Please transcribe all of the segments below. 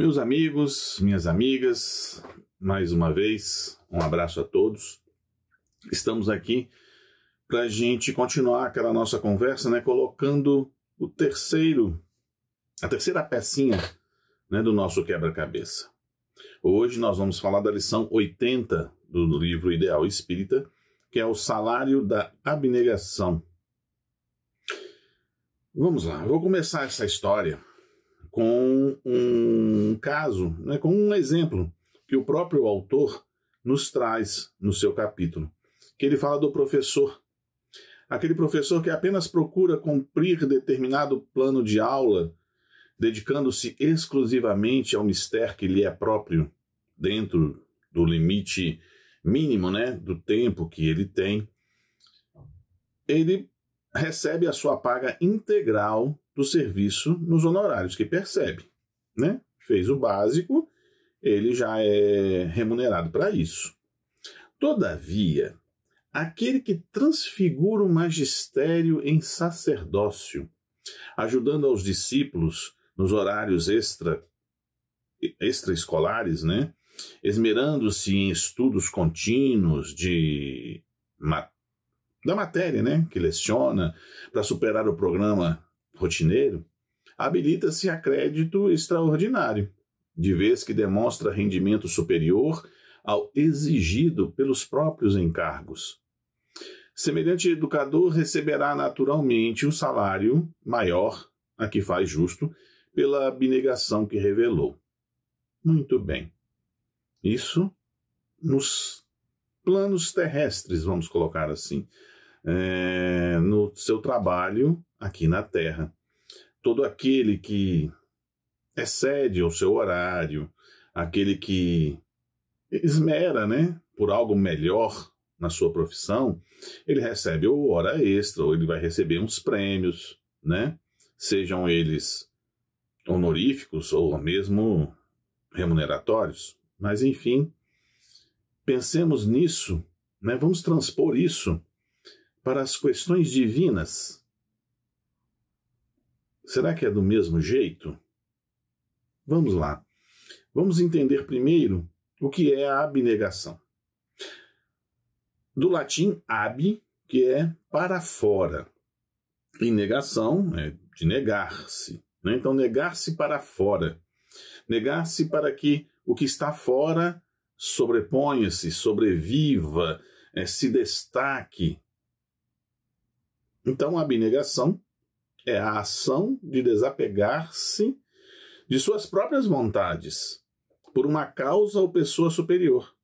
Meus amigos, minhas amigas, mais uma vez, um abraço a todos. Estamos aqui para a gente continuar aquela nossa conversa, colocando a terceira pecinha, do nosso quebra-cabeça. Hoje nós vamos falar da lição 80 do livro Ideal Espírita, que é o salário da abnegação. Vamos lá, eu vou começar essa história com um caso, com um exemplo que o próprio autor nos traz no seu capítulo, que ele fala do professor. Aquele professor que apenas procura cumprir determinado plano de aula, dedicando-se exclusivamente ao mistério que lhe é próprio, dentro do limite mínimo, do tempo que ele tem. Ele recebe a sua paga integral do serviço nos honorários que percebe. Fez o básico, ele já é remunerado para isso. Todavia, aquele que transfigura o magistério em sacerdócio, ajudando aos discípulos nos horários extraescolares, esmerando-se em estudos contínuos da matéria, que leciona, para superar o programa rotineiro, habilita-se a crédito extraordinário, de vez que demonstra rendimento superior ao exigido pelos próprios encargos. Semelhante educador receberá naturalmente um salário maior, a que faz justo, pela abnegação que revelou. Muito bem. Isso nos planos terrestres, vamos colocar assim, no seu trabalho aqui na Terra. Todo aquele que excede o seu horário, aquele que esmera, por algo melhor na sua profissão, ele recebe ou hora extra, ou ele vai receber uns prêmios, sejam eles honoríficos ou mesmo remuneratórios. Mas, enfim, pensemos nisso, vamos transpor isso para as questões divinas. Será que é do mesmo jeito? Vamos lá. Vamos entender primeiro o que é a abnegação. Do latim ab, que é para fora. E negação é de negar-se. Então, negar-se para fora. Negar-se para que o que está fora sobreponha-se, sobreviva, se destaque. Então, a abnegação é a ação de desapegar-se de suas próprias vontades por uma causa ou pessoa superior.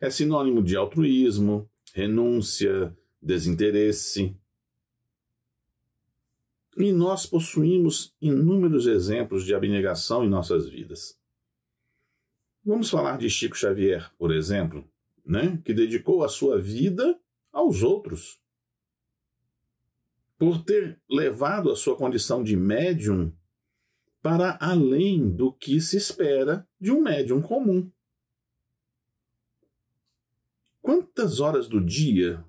É sinônimo de altruísmo, renúncia, desinteresse. E nós possuímos inúmeros exemplos de abnegação em nossas vidas. Vamos falar de Chico Xavier, por exemplo, que dedicou a sua vida aos outros. Por ter levado a sua condição de médium para além do que se espera de um médium comum. Quantas horas do dia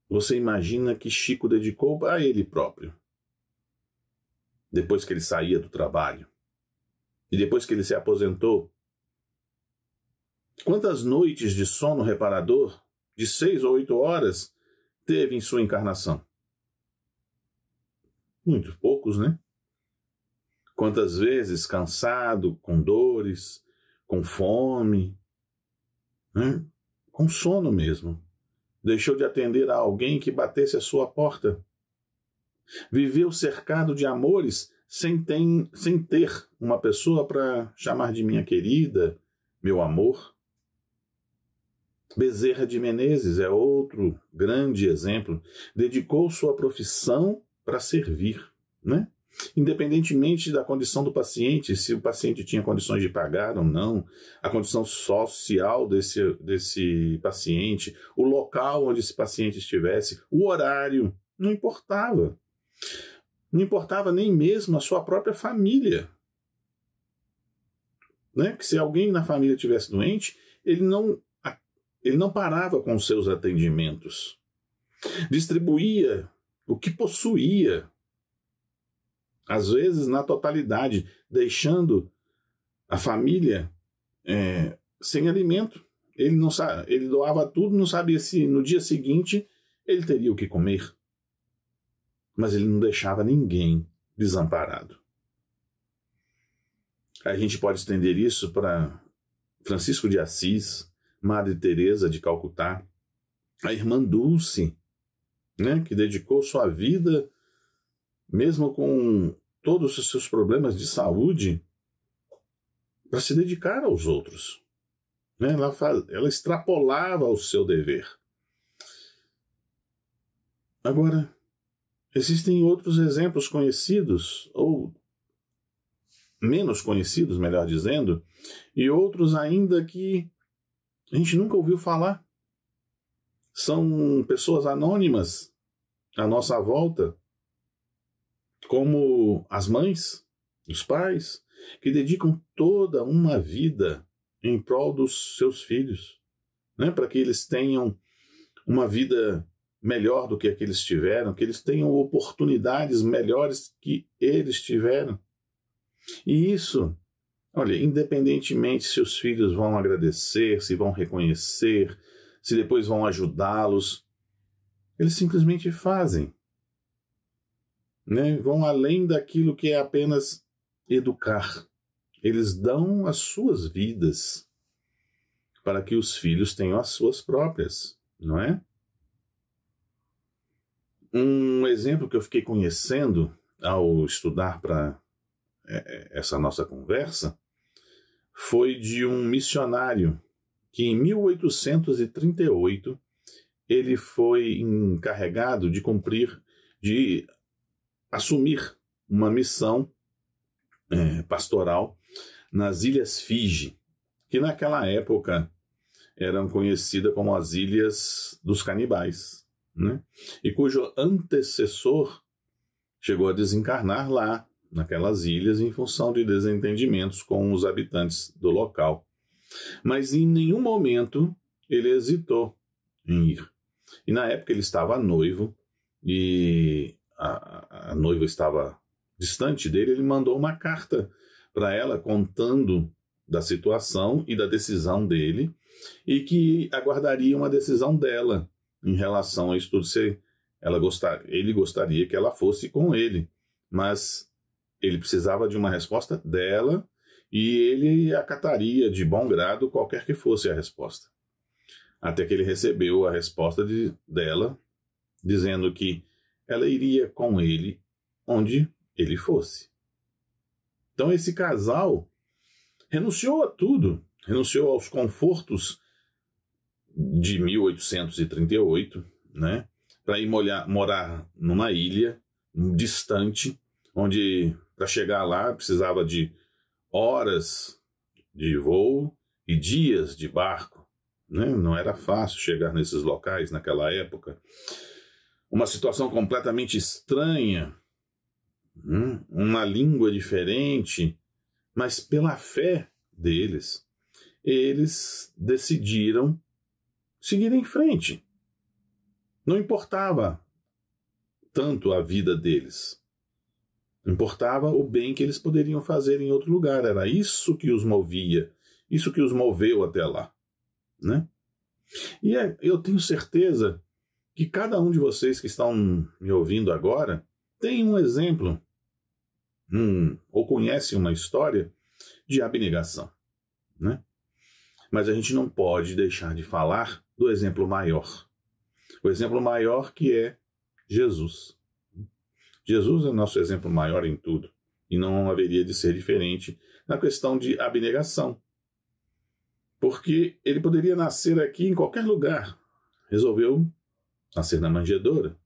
você imagina que Chico dedicou a ele próprio? Depois que ele saía do trabalho e depois que ele se aposentou? Quantas noites de sono reparador, de 6 ou 8 horas, teve em sua encarnação? Muito poucos, Quantas vezes cansado, com dores, com fome, com sono mesmo, deixou de atender a alguém que batesse a sua porta? Viveu cercado de amores sem ter uma pessoa para chamar de minha querida, meu amor? Bezerra de Menezes é outro grande exemplo. Dedicou sua profissão para servir, Independentemente da condição do paciente, se o paciente tinha condições de pagar ou não, a condição social desse paciente, o local onde esse paciente estivesse, o horário, não importava. Não importava nem mesmo a sua própria família. Que se alguém na família estivesse doente, ele não parava com os seus atendimentos. Distribuía o que possuía, às vezes na totalidade, deixando a família sem alimento. Ele não sabe, ele doava tudo, não sabia se no dia seguinte ele teria o que comer. Mas ele não deixava ninguém desamparado. A gente pode estender isso para Francisco de Assis, Madre Teresa de Calcutá, a irmã Dulce, né, que dedicou sua vida, mesmo com todos os seus problemas de saúde, para se dedicar aos outros. Né? Ela extrapolava o seu dever. Agora, existem outros exemplos conhecidos, ou menos conhecidos, melhor dizendo, e outros ainda que a gente nunca ouviu falar. São pessoas anônimas à nossa volta, como as mães, os pais, que dedicam toda uma vida em prol dos seus filhos, né? Para que eles tenham uma vida melhor do que a que eles tiveram, que eles tenham oportunidades melhores que eles tiveram. E isso, olha, independentemente se os filhos vão agradecer, se vão reconhecer, se depois vão ajudá-los, eles simplesmente fazem. Né? Vão além daquilo que é apenas educar. Eles dão as suas vidas para que os filhos tenham as suas próprias, não é? Um exemplo que eu fiquei conhecendo ao estudar para essa nossa conversa foi de um missionário que em 1838 ele foi encarregado de assumir uma missão pastoral nas Ilhas Fiji, que naquela época eram conhecidas como as Ilhas dos Canibais, né? E cujo antecessor chegou a desencarnar lá, naquelas ilhas, em função de desentendimentos com os habitantes do local. Mas em nenhum momento ele hesitou em ir. E na época ele estava noivo, e a noiva estava distante dele. Ele mandou uma carta para ela contando da situação e da decisão dele, e que aguardaria uma decisão dela em relação a isso tudo. Ele gostaria que ela fosse com ele, mas ele precisava de uma resposta dela, e ele acataria de bom grado qualquer que fosse a resposta. Até que ele recebeu a resposta dela, dizendo que ela iria com ele onde ele fosse. Então esse casal renunciou a tudo, renunciou aos confortos de 1838, né, para ir morar numa ilha distante, onde para chegar lá precisava de horas de voo e dias de barco, né? Não era fácil chegar nesses locais naquela época. Uma situação completamente estranha, uma língua diferente, mas pela fé deles, eles decidiram seguir em frente. Não importava tanto a vida deles. Importava o bem que eles poderiam fazer em outro lugar. Era isso que os movia, isso que os moveu até lá, né? E eu tenho certeza que cada um de vocês que estão me ouvindo agora tem um exemplo, ou conhece uma história de abnegação, né? Mas a gente não pode deixar de falar do exemplo maior. O exemplo maior que é Jesus. Jesus é o nosso exemplo maior em tudo, e não haveria de ser diferente na questão de abnegação. Porque ele poderia nascer aqui em qualquer lugar. Resolveu nascer na manjedoura.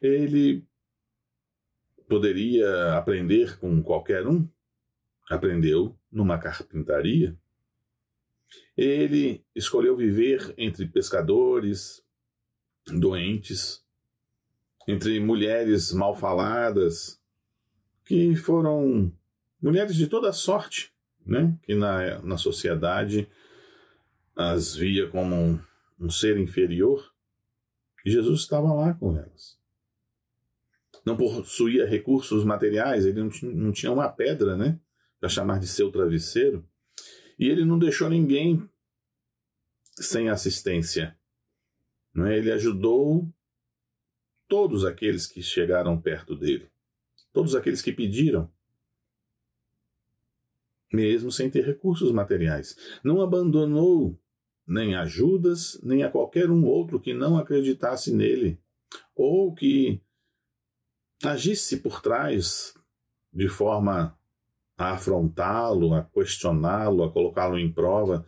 Ele poderia aprender com qualquer um. Aprendeu numa carpintaria. Ele escolheu viver entre pescadores, doentes, entre mulheres mal faladas, que foram mulheres de toda sorte, né? Que na sociedade as via como um ser inferior, e Jesus estava lá com elas. Não possuía recursos materiais, ele não tinha uma pedra, né? para chamar de seu travesseiro, e ele não deixou ninguém sem assistência. Não é? Ele ajudou todos aqueles que chegaram perto dele, todos aqueles que pediram, mesmo sem ter recursos materiais. Não abandonou nem a Judas, nem a qualquer um outro que não acreditasse nele, ou que agisse por trás de forma a afrontá-lo, a questioná-lo, a colocá-lo em prova.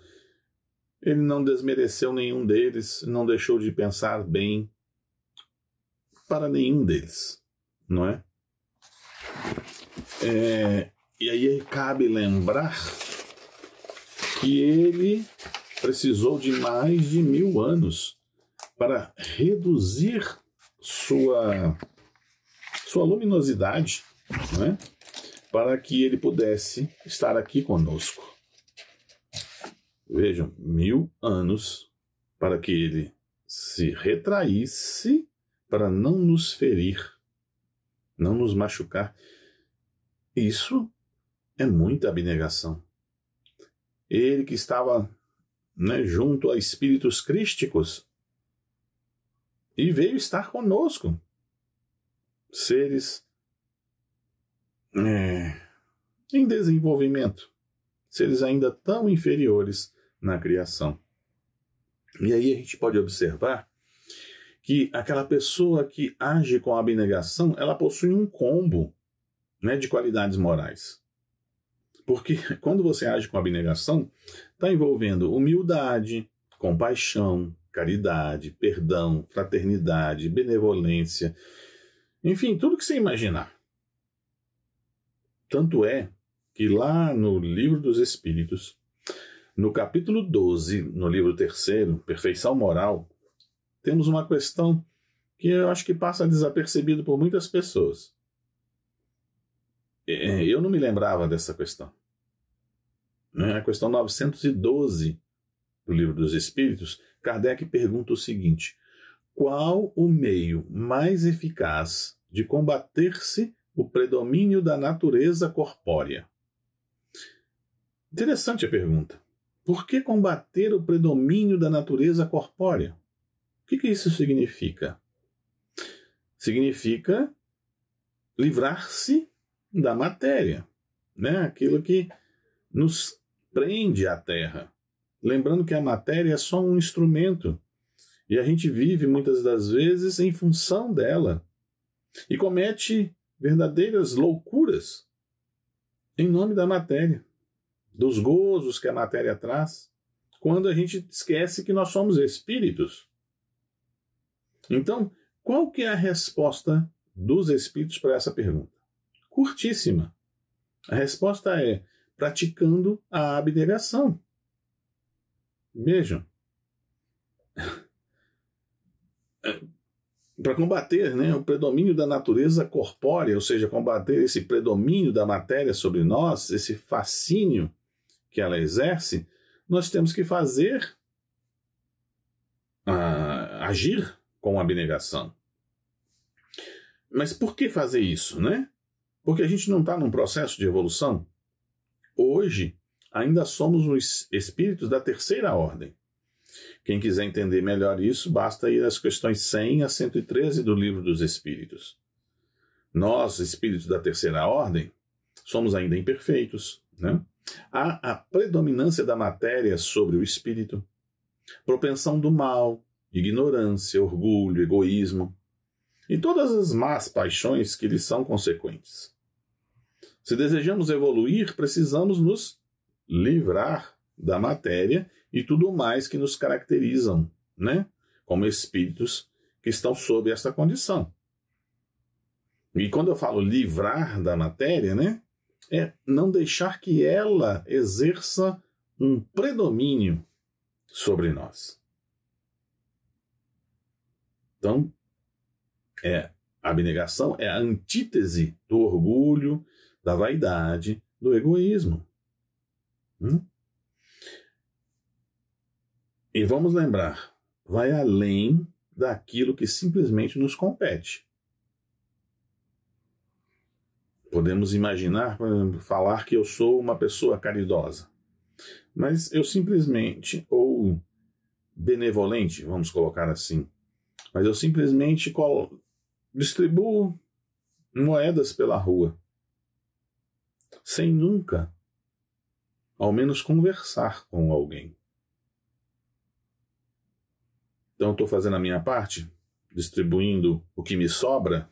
Ele não desmereceu nenhum deles, não deixou de pensar bem para nenhum deles, não é? E aí cabe lembrar que ele precisou de mais de 1000 anos para reduzir sua luminosidade, não é? Para que ele pudesse estar aqui conosco. Vejam, 1000 anos para que ele se retraísse para não nos ferir, não nos machucar. Isso é muita abnegação. Ele que estava, né, junto a espíritos crísticos e veio estar conosco, seres em desenvolvimento, seres ainda tão inferiores na criação. E aí a gente pode observar que aquela pessoa que age com abnegação, ela possui um combo, né, de qualidades morais. Porque quando você age com abnegação, está envolvendo humildade, compaixão, caridade, perdão, fraternidade, benevolência, enfim, tudo que você imaginar. Tanto é que lá no Livro dos Espíritos, no capítulo 12, no livro 3º, Perfeição Moral, temos uma questão que eu acho que passa desapercebido por muitas pessoas. Eu não me lembrava dessa questão. A questão 912 do Livro dos Espíritos, Kardec pergunta o seguinte: qual o meio mais eficaz de combater-se o predomínio da natureza corpórea? Interessante a pergunta. Por que combater o predomínio da natureza corpórea? O que isso significa? Significa livrar-se da matéria, né? Aquilo que nos prende à Terra. Lembrando que a matéria é só um instrumento e a gente vive muitas das vezes em função dela e comete verdadeiras loucuras em nome da matéria, dos gozos que a matéria traz, quando a gente esquece que nós somos espíritos. Então, qual que é a resposta dos espíritos para essa pergunta? Curtíssima. A resposta é praticando a abnegação. Vejam. Para combater, né, o predomínio da natureza corpórea, ou seja, combater esse predomínio da matéria sobre nós, esse fascínio que ela exerce, nós temos que agir com abnegação. Mas por que fazer isso, né? Porque a gente não está num processo de evolução. Hoje, ainda somos os espíritos da 3ª ordem. Quem quiser entender melhor isso, basta ir às questões 100 a 113 do Livro dos Espíritos. Nós, espíritos da 3ª ordem, somos ainda imperfeitos, né? Há a predominância da matéria sobre o espírito, propensão do mal, ignorância, orgulho, egoísmo e todas as más paixões que lhes são consequentes. Se desejamos evoluir, precisamos nos livrar da matéria e tudo mais que nos caracterizam, né? Como espíritos que estão sob essa condição. E quando eu falo livrar da matéria, né? É não deixar que ela exerça um predomínio sobre nós. Então, a abnegação é a antítese do orgulho, da vaidade, do egoísmo. E vamos lembrar, vai além daquilo que simplesmente nos compete. Podemos imaginar, falar que eu sou uma pessoa caridosa, mas eu simplesmente, ou benevolente, vamos colocar assim, mas eu simplesmente distribuo moedas pela rua, sem nunca, ao menos, conversar com alguém. Então, estou fazendo a minha parte, distribuindo o que me sobra,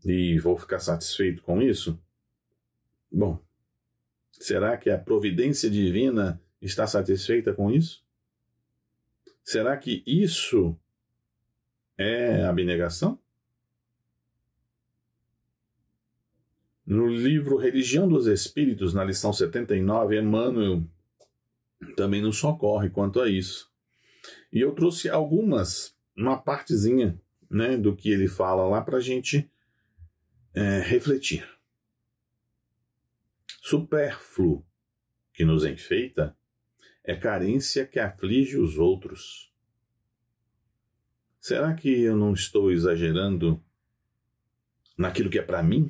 e vou ficar satisfeito com isso? Bom, será que a providência divina está satisfeita com isso? Será que isso é abnegação? No livro Religião dos Espíritos, na lição 79, Emmanuel também nos socorre quanto a isso. E eu trouxe uma partezinha, né, do que ele fala lá para a gente refletir. Supérfluo que nos enfeita é carência que aflige os outros. Será que eu não estou exagerando naquilo que é para mim?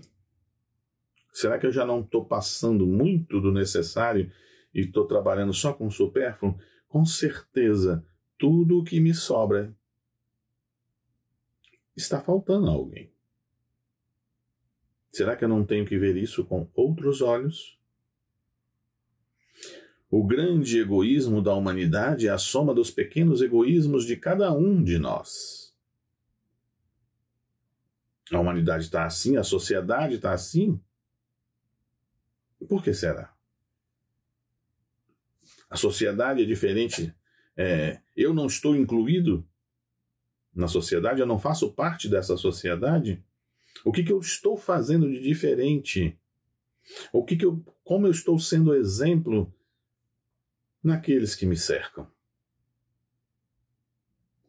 Será que eu já não estou passando muito do necessário e estou trabalhando só com o supérfluo? Com certeza, tudo o que me sobra está faltando a alguém. Será que eu não tenho que ver isso com outros olhos? O grande egoísmo da humanidade é a soma dos pequenos egoísmos de cada um de nós. A humanidade está assim, a sociedade está assim. Por que será? A sociedade é diferente. Eu não estou incluído na sociedade, eu não faço parte dessa sociedade. O que eu estou fazendo de diferente? Como eu estou sendo exemplo naqueles que me cercam?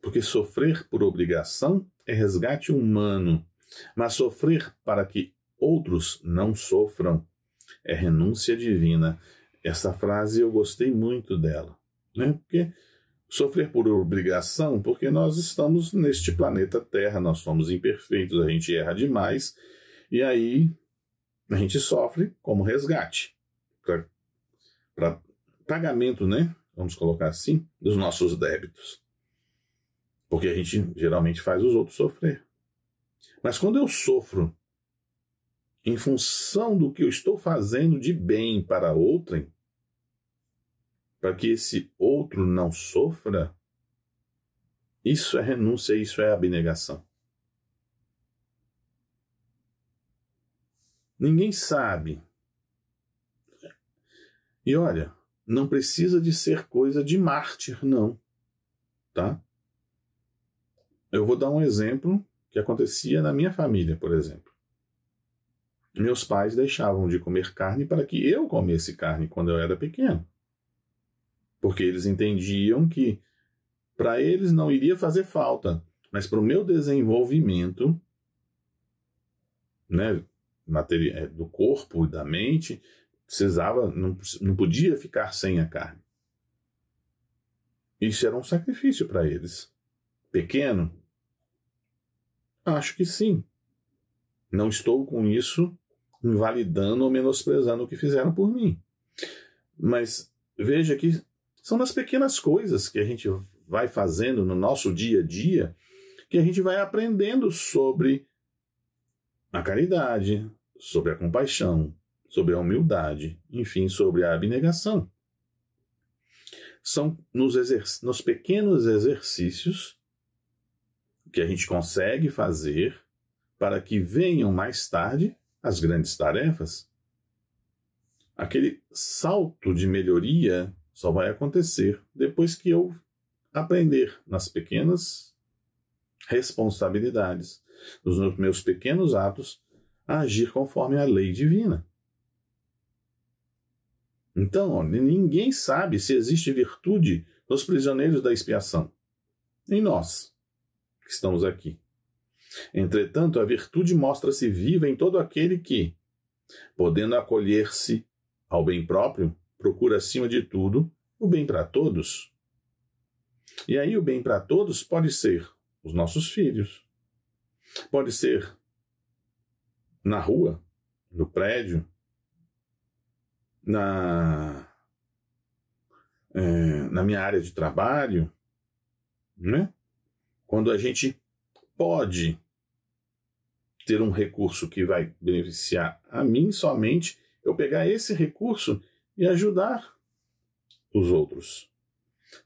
Porque sofrer por obrigação é resgate humano, mas sofrer para que outros não sofram é renúncia divina. Essa frase eu gostei muito dela, né? Porque sofrer por obrigação, porque nós estamos neste planeta Terra, nós somos imperfeitos, a gente erra demais, e aí a gente sofre como resgate, para pagamento, né? Vamos colocar assim, dos nossos débitos. Porque a gente geralmente faz os outros sofrer. Mas quando eu sofro em função do que eu estou fazendo de bem para outrem, para que esse outro não sofra, isso é renúncia, isso é abnegação. Ninguém sabe. E olha, não precisa de ser coisa de mártir, não. Tá? Eu vou dar um exemplo que acontecia na minha família, por exemplo. Meus pais deixavam de comer carne para que eu comesse carne quando eu era pequeno. Porque eles entendiam que para eles não iria fazer falta, mas para o meu desenvolvimento, né, do corpo e da mente, não podia ficar sem a carne. Isso era um sacrifício para eles. Pequeno? Acho que sim. Não estou com isso invalidando ou menosprezando o que fizeram por mim. Mas veja que são nas pequenas coisas que a gente vai fazendo no nosso dia a dia que a gente vai aprendendo sobre a caridade, sobre a compaixão, sobre a humildade, enfim, sobre a abnegação. São nos pequenos exercícios que a gente consegue fazer para que venham mais tarde as grandes tarefas. Aquele salto de melhoria só vai acontecer depois que eu aprender nas pequenas responsabilidades, nos meus pequenos atos, a agir conforme a lei divina. Então, ninguém sabe se existe virtude nos prisioneiros da expiação. Em nós, que estamos aqui. Entretanto, a virtude mostra-se viva em todo aquele que, podendo acolher-se ao bem próprio, procura, acima de tudo, o bem para todos. E aí o bem para todos pode ser os nossos filhos, pode ser na rua, no prédio, na minha área de trabalho, né? Quando a gente pode ter um recurso que vai beneficiar a mim somente, eu pegar esse recurso e ajudar os outros.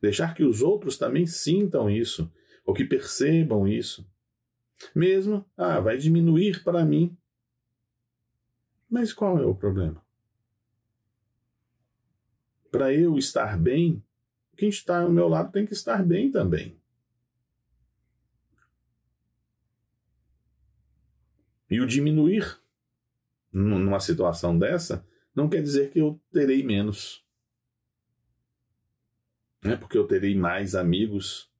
Deixar que os outros também sintam isso, ou que percebam isso. Mesmo, vai diminuir para mim. Mas qual é o problema? Para eu estar bem, quem está ao meu lado tem que estar bem também. E o diminuir numa situação dessa não quer dizer que eu terei menos. Não é porque eu terei mais amigos,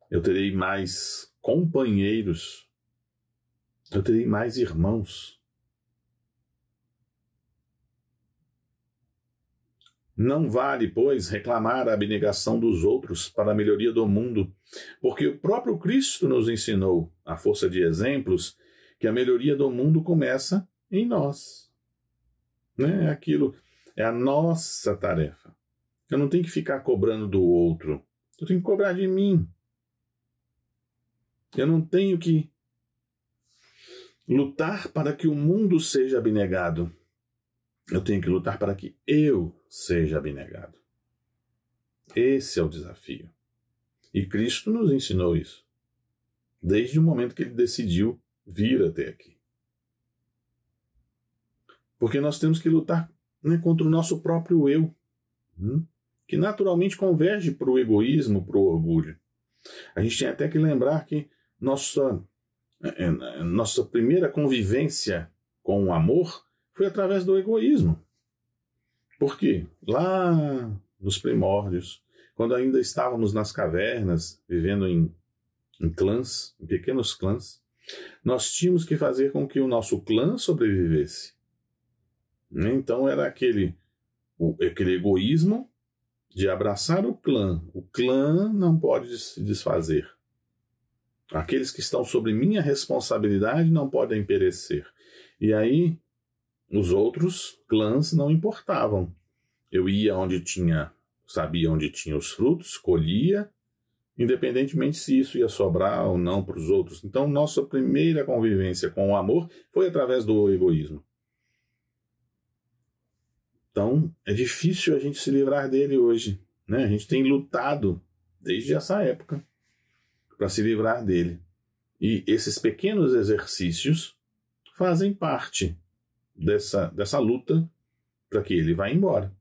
eu terei mais companheiros, eu terei mais irmãos. Não vale, pois, reclamar a abnegação dos outros para a melhoria do mundo, porque o próprio Cristo nos ensinou, à força de exemplos, que a melhoria do mundo começa em nós. Né? É a nossa tarefa. Eu não tenho que ficar cobrando do outro, eu tenho que cobrar de mim. Eu não tenho que lutar para que o mundo seja abnegado. Eu tenho que lutar para que eu seja abnegado. Esse é o desafio. E Cristo nos ensinou isso, desde o momento que ele decidiu vir até aqui. Porque nós temos que lutar, né, contra o nosso próprio eu, que naturalmente converge para o egoísmo, para o orgulho. A gente tem até que lembrar que nossa primeira convivência com o amor foi através do egoísmo. Por quê? Lá nos primórdios, quando ainda estávamos nas cavernas, vivendo em clãs, em pequenos clãs, nós tínhamos que fazer com que o nosso clã sobrevivesse. Então era aquele egoísmo de abraçar o clã. O clã não pode se desfazer. Aqueles que estão sob minha responsabilidade não podem perecer. E aí os outros clãs não importavam. Eu ia sabia onde tinha os frutos, colhia, independentemente se isso ia sobrar ou não para os outros. Então, nossa primeira convivência com o amor foi através do egoísmo. Então, é difícil a gente se livrar dele hoje, né? A gente tem lutado desde essa época para se livrar dele. E esses pequenos exercícios fazem parte dessa luta para que ele vá embora.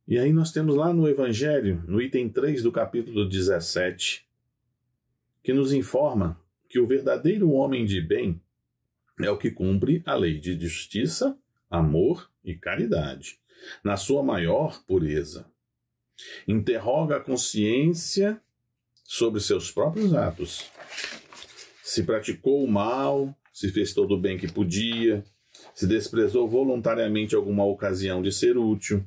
E aí nós temos lá no Evangelho, no item 3 do capítulo 17, que nos informa que o verdadeiro homem de bem é o que cumpre a lei de justiça, amor e caridade, na sua maior pureza. Interroga a consciência sobre seus próprios atos. Se praticou o mal, se fez todo o bem que podia, se desprezou voluntariamente alguma ocasião de ser útil,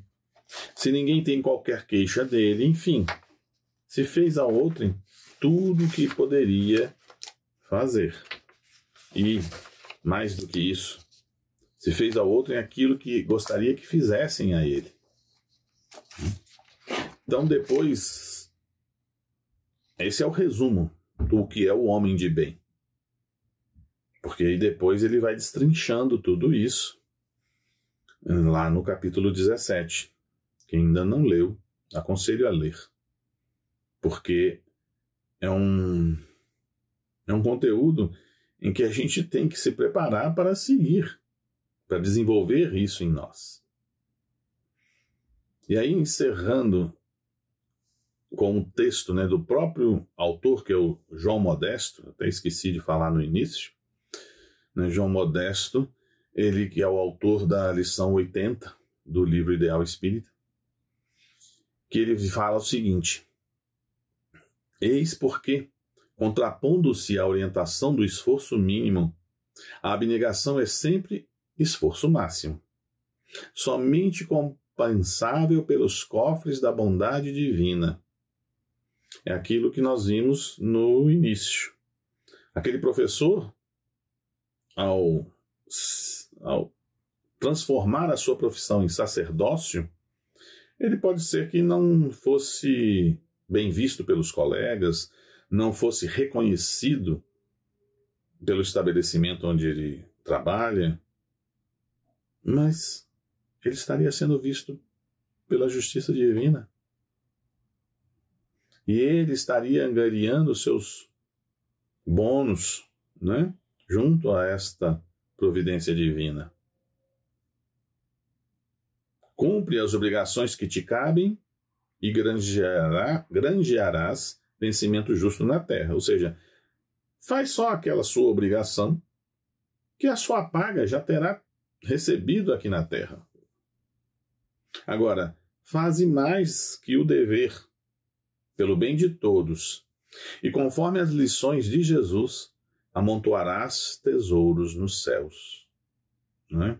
se ninguém tem qualquer queixa dele, enfim, se fez ao outrem tudo o que poderia fazer. E, mais do que isso, se fez ao outrem aquilo que gostaria que fizessem a ele. Então, depois, esse é o resumo do que é o homem de bem. Porque aí depois ele vai destrinchando tudo isso lá no capítulo 17. Quem ainda não leu, aconselho a ler. Porque é um conteúdo em que a gente tem que se preparar para seguir, para desenvolver isso em nós. E aí, encerrando com o texto, né, do próprio autor, que é o João Modesto, até esqueci de falar no início, né, João Modesto, ele que é o autor da lição 80 do livro Ideal Espírita, que ele fala o seguinte: eis porque, contrapondo-se à orientação do esforço mínimo, a abnegação é sempre esforço máximo, somente compensável pelos cofres da bondade divina. É aquilo que nós vimos no início. Aquele professor ao transformar a sua profissão em sacerdócio, ele pode ser que não fosse bem visto pelos colegas, não fosse reconhecido pelo estabelecimento onde ele trabalha, mas ele estaria sendo visto pela justiça divina. E ele estaria angariando seus bônus, né, junto a esta providência divina. Cumpre as obrigações que te cabem e granjearás vencimento justo na terra. Ou seja, faz só aquela sua obrigação, que a sua paga já terá recebido aqui na terra. Agora, faze mais que o dever, pelo bem de todos, e conforme as lições de Jesus, amontoarás tesouros nos céus. Não é?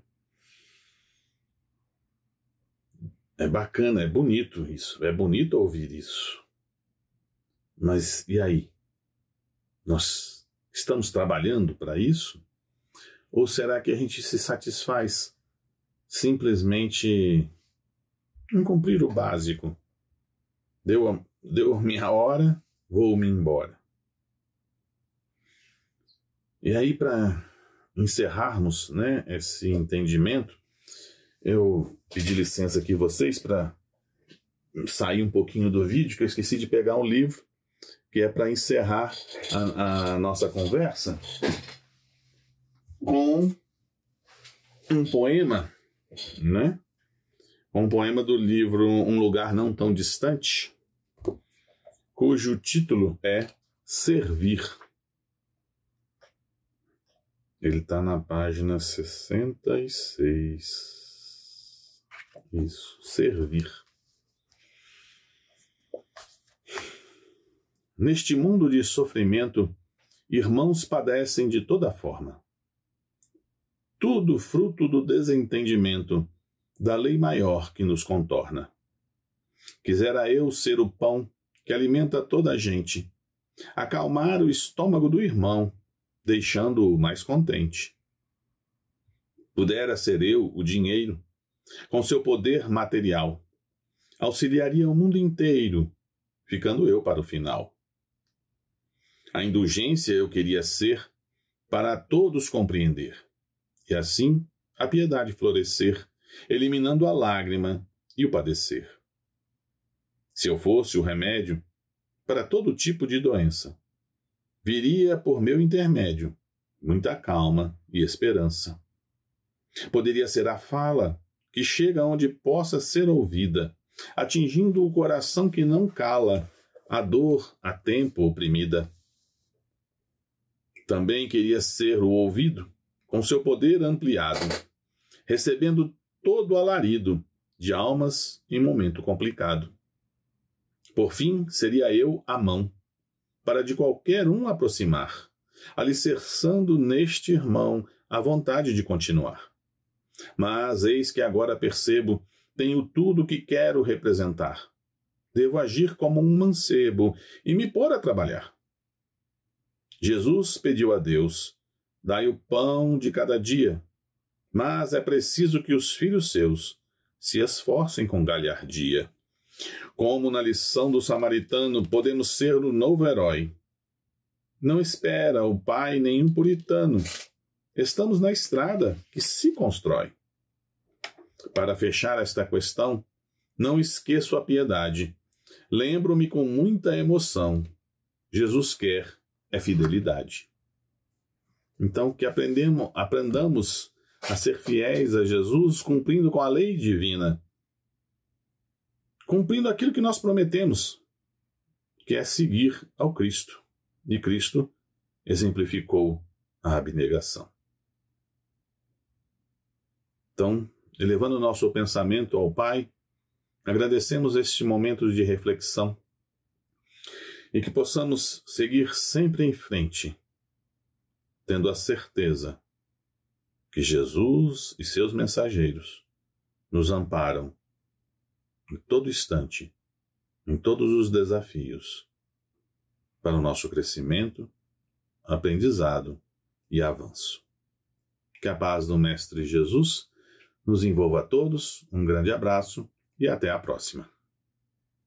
É bacana, é bonito isso, é bonito ouvir isso. Mas e aí? Nós estamos trabalhando para isso? Ou será que a gente se satisfaz simplesmente em cumprir o básico? Deu minha hora, vou-me embora. E aí, para encerrarmos, né, esse entendimento, eu pedi licença aqui vocês para sair um pouquinho do vídeo, que eu esqueci de pegar um livro, que é para encerrar a nossa conversa com um poema, né? Um poema do livro Um Lugar Não Tão Distante, cujo título é Servir. Ele está na página 66. Isso, servir. Neste mundo de sofrimento, irmãos padecem de toda forma. Tudo fruto do desentendimento da lei maior que nos contorna. Quisera eu ser o pão que alimenta toda a gente, acalmar o estômago do irmão, deixando-o mais contente. Pudera ser eu o dinheiro, com seu poder material, auxiliaria o mundo inteiro, ficando eu para o final. A indulgência eu queria ser para todos compreender, e assim a piedade florescer, eliminando a lágrima e o padecer. Se eu fosse o remédio para todo tipo de doença, viria por meu intermédio muita calma e esperança. Poderia ser a fala que chega onde possa ser ouvida, atingindo o coração que não cala, a dor a tempo oprimida. Também queria ser o ouvido, com seu poder ampliado, recebendo todo alarido de almas em momento complicado. Por fim, seria eu a mão, para de qualquer um aproximar, alicerçando neste irmão a vontade de continuar. Mas eis que agora percebo, tenho tudo o que quero representar. Devo agir como um mancebo e me pôr a trabalhar. Jesus pediu a Deus, dai o pão de cada dia, mas é preciso que os filhos seus se esforcem com galhardia. Como na lição do samaritano podemos ser o novo herói. Não espera o pai nenhum puritano. Estamos na estrada que se constrói. Para fechar esta questão, não esqueço a piedade. Lembro-me com muita emoção. Jesus quer é fidelidade. Então, que aprendamos a ser fiéis a Jesus, cumprindo com a lei divina. Cumprindo aquilo que nós prometemos, que é seguir ao Cristo. E Cristo exemplificou a abnegação. Então, elevando o nosso pensamento ao Pai, agradecemos este momento de reflexão e que possamos seguir sempre em frente, tendo a certeza que Jesus e seus mensageiros nos amparam em todo instante, em todos os desafios, para o nosso crescimento, aprendizado e avanço. Que a paz do Mestre Jesus nos envolva a todos, um grande abraço e até a próxima.